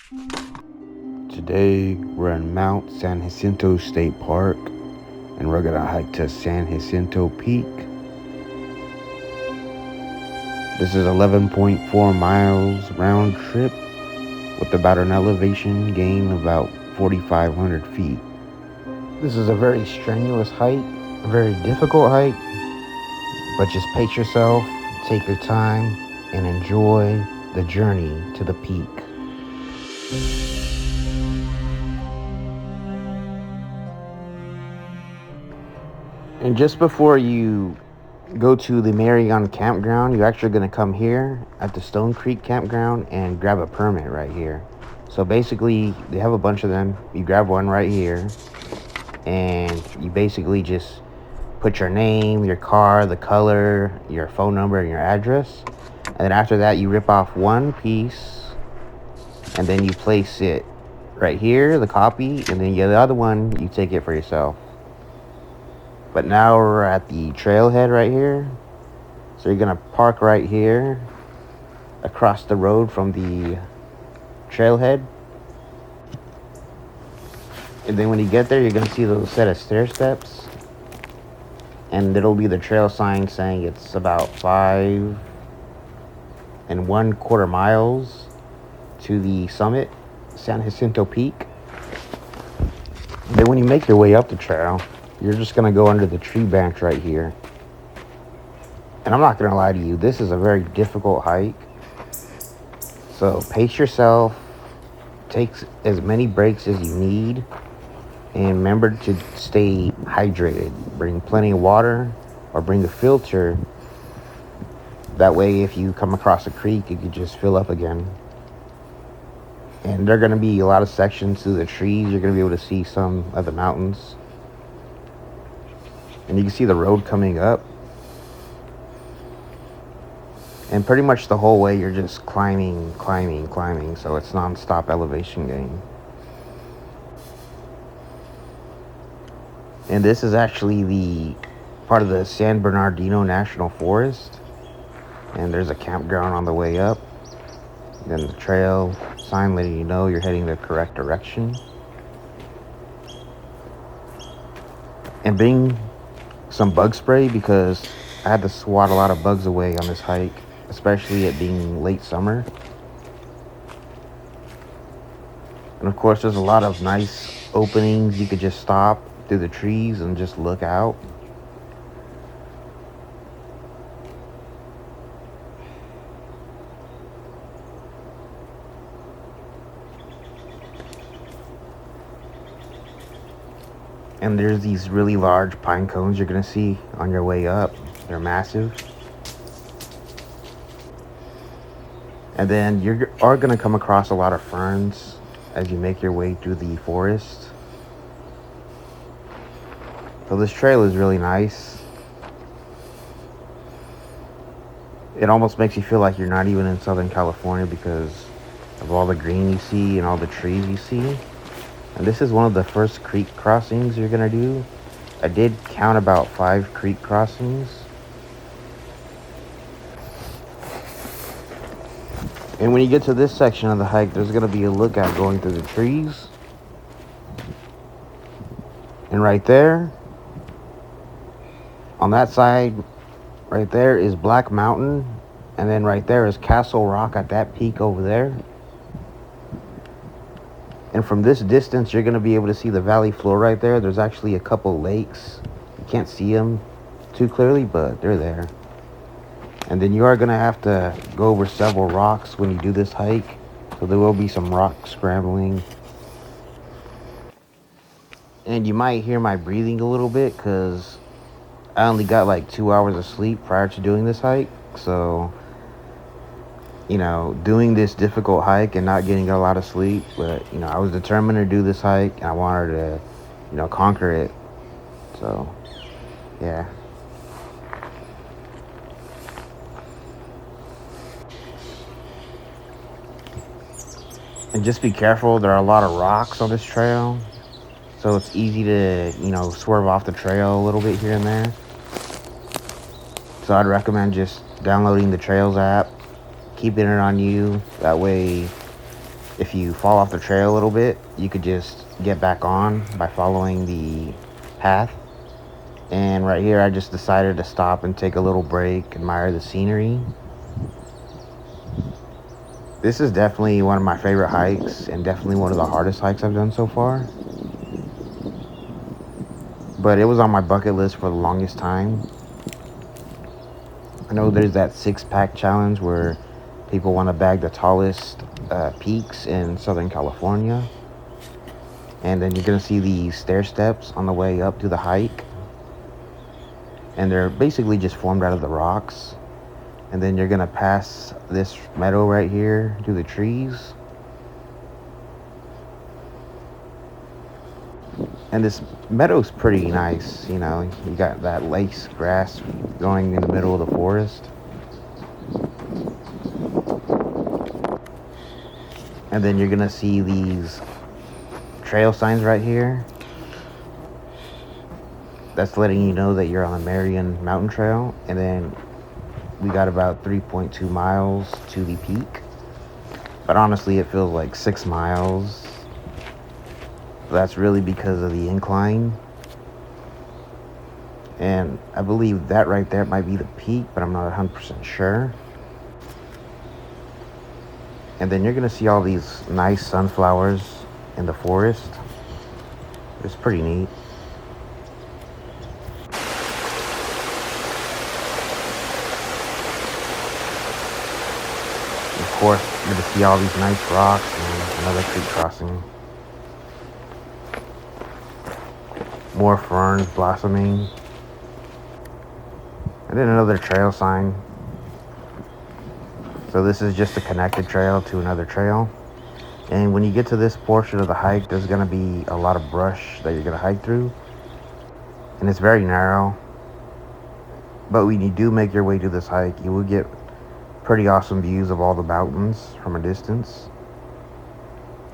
Today we're in Mount San Jacinto State Park and we're gonna hike to San Jacinto Peak. This is 11.4 miles round trip with about an elevation gain of about 4,500 feet. This is a very strenuous hike, a very difficult hike, but just pace yourself, take your time, and enjoy the journey to the peak. And just before you go to the Marion campground, you're actually going to come here at the Stone Creek campground and grab a permit right here. So basically, they have a bunch of them. You grab one right here, and you basically just put your name, your car, the color, your phone number, and your address. And then after that, you rip off one piece, and then you place it right here, the copy, and then the other one, you take it for yourself. But now we're at the trailhead right here. So you're gonna park right here across the road from the trailhead. And then when you get there, you're gonna see those set of stair steps. And it'll be the trail sign saying it's about 5.25 miles to the summit, San Jacinto Peak. Then when you make your way up the trail, you're just gonna go under the tree branch right here. And I'm not gonna lie to you, this is a very difficult hike. So pace yourself, take as many breaks as you need, and remember to stay hydrated. Bring plenty of water or bring a filter. That way if you come across a creek, you can just fill up again. And there are gonna be a lot of sections through the trees. You're gonna be able to see some of the mountains. And you can see the road coming up. And pretty much the whole way you're just climbing. So it's non-stop elevation gain. And this is actually the part of the San Bernardino National Forest. And there's a campground on the way up. Then the trail sign letting you know you're heading the correct direction. And bring some bug spray because I had to swat a lot of bugs away on this hike, especially it being late summer. And of course there's a lot of nice openings. You could just stop through the trees and just look out. And there's these really large pine cones you're gonna see on your way up. They're massive. And then you are gonna come across a lot of ferns as you make your way through the forest. So this trail is really nice. It almost makes you feel like you're not even in Southern California because of all the green you see and all the trees you see. And this is one of the first creek crossings you're gonna do. I did count about 5 creek crossings. And when you get to this section of the hike, there's gonna be a lookout going through the trees. And right there, on that side, right there is Black Mountain. And then right there is Castle Rock at that peak over there. And from this distance, you're going to be able to see the valley floor right there. There's actually a couple lakes. You can't see them too clearly, but they're there. And then you are going to have to go over several rocks when you do this hike. So there will be some rock scrambling. And you might hear my breathing a little bit because I only got like 2 hours of sleep prior to doing this hike. So, doing this difficult hike and not getting a lot of sleep, but, I was determined to do this hike and I wanted to, conquer it. So, yeah. And just be careful. There are a lot of rocks on this trail. So it's easy to, swerve off the trail a little bit here and there. So I'd recommend just downloading the Trails app, keeping it on you. That way if you fall off the trail a little bit, you could just get back on by following the path. And right here, I just decided to stop and take a little break, admire the scenery. This is definitely one of my favorite hikes and definitely one of the hardest hikes I've done so far. But it was on my bucket list for the longest time. I know there's that 6-pack challenge where people want to bag the tallest peaks in Southern California. And then you're going to see these stair steps on the way up to the hike. And they're basically just formed out of the rocks. And then you're going to pass this meadow right here through the trees. And this meadow's pretty nice, you know. You got that lace grass going in the middle of the forest. And then you're going to see these trail signs right here. That's letting you know that you're on the Marion mountain trail. And then we got about 3.2 miles to the peak. But honestly, it feels like 6 miles. That's really because of the incline. And I believe that right there might be the peak, but I'm not 100% sure. And then you're going to see all these nice sunflowers in the forest. It's pretty neat. Of course, you're going to see all these nice rocks and another creek crossing. More ferns blossoming. And then another trail sign. So this is just a connected trail to another trail. And when you get to this portion of the hike, there's going to be a lot of brush that you're going to hike through. And it's very narrow. But when you do make your way to this hike, you will get pretty awesome views of all the mountains from a distance.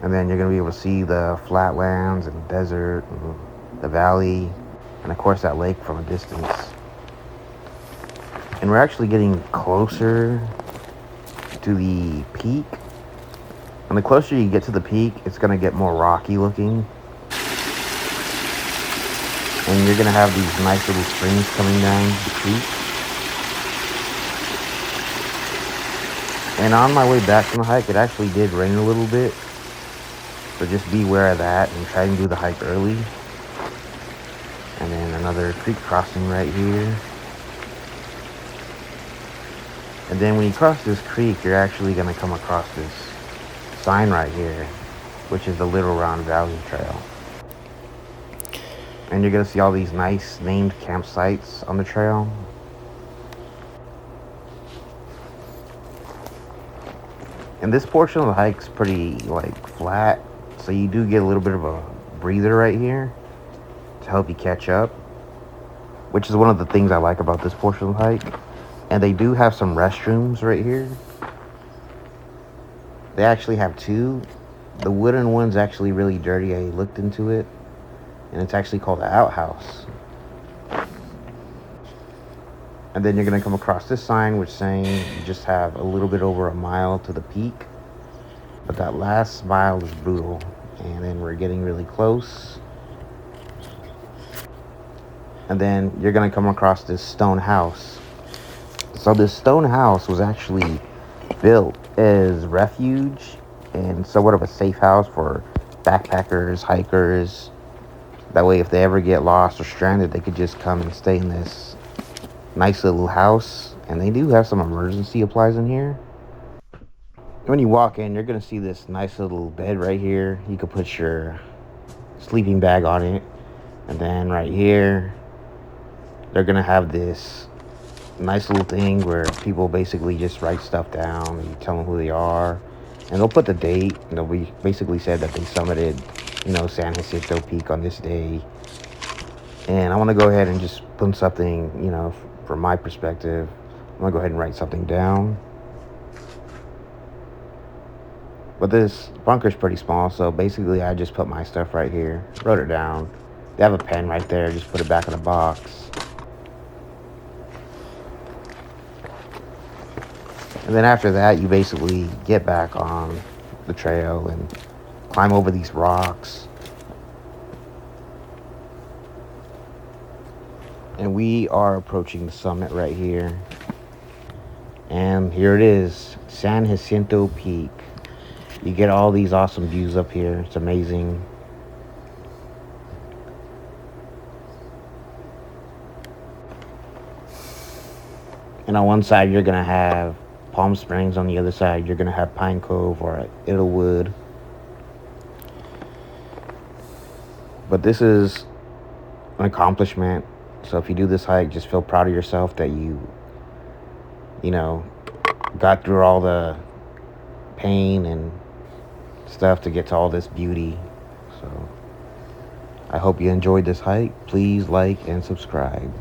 And then you're going to be able to see the flatlands and the desert and the valley, and of course that lake from a distance. And we're actually getting closer to the peak. And the closer you get to the peak, it's going to get more rocky looking. And you're going to have these nice little streams coming down the peak. And on my way back from the hike, it actually did rain a little bit. So just be aware of that and try and do the hike early. And then another creek crossing right here. And then when you cross this creek, you're actually going to come across this sign right here, which is the Little Round Valley Trail. And you're going to see all these nice named campsites on the trail. And this portion of the hike's pretty flat, so you do get a little bit of a breather right here to help you catch up, which is one of the things I like about this portion of the hike. And they do have some restrooms right here. They actually have 2. The wooden one's actually really dirty. I looked into it, and it's actually called the outhouse. And then you're going to come across this sign which is saying you just have a little bit over a mile to the peak. But that last mile is brutal. And then we're getting really close. And then you're going to come across this stone house. So this stone house was actually built as refuge and somewhat of a safe house for backpackers, hikers. That way if they ever get lost or stranded, they could just come and stay in this nice little house. And they do have some emergency supplies in here. When you walk in, you're going to see this nice little bed right here. You could put your sleeping bag on it. And then right here, they're going to have this nice little thing where people basically just write stuff down and you tell them who they are. And they'll put the date. And they'll basically said that they summited, San Jacinto Peak on this day. And I want to go ahead and just put something, from my perspective. I'm going to go ahead and write something down. But this bunker's pretty small, so basically I just put my stuff right here. Wrote it down. They have a pen right there. Just put it back in the box. And then after that, you basically get back on the trail and climb over these rocks. And we are approaching the summit right here. And here it is, San Jacinto Peak. You get all these awesome views up here. It's amazing. And on one side, you're going to have Palm Springs. On the other side, you're going to have Pine Cove or Idlewood. But this is an accomplishment. So if you do this hike, just feel proud of yourself that you got through all the pain and stuff to get to all this beauty. So I hope you enjoyed this hike. Please like and subscribe.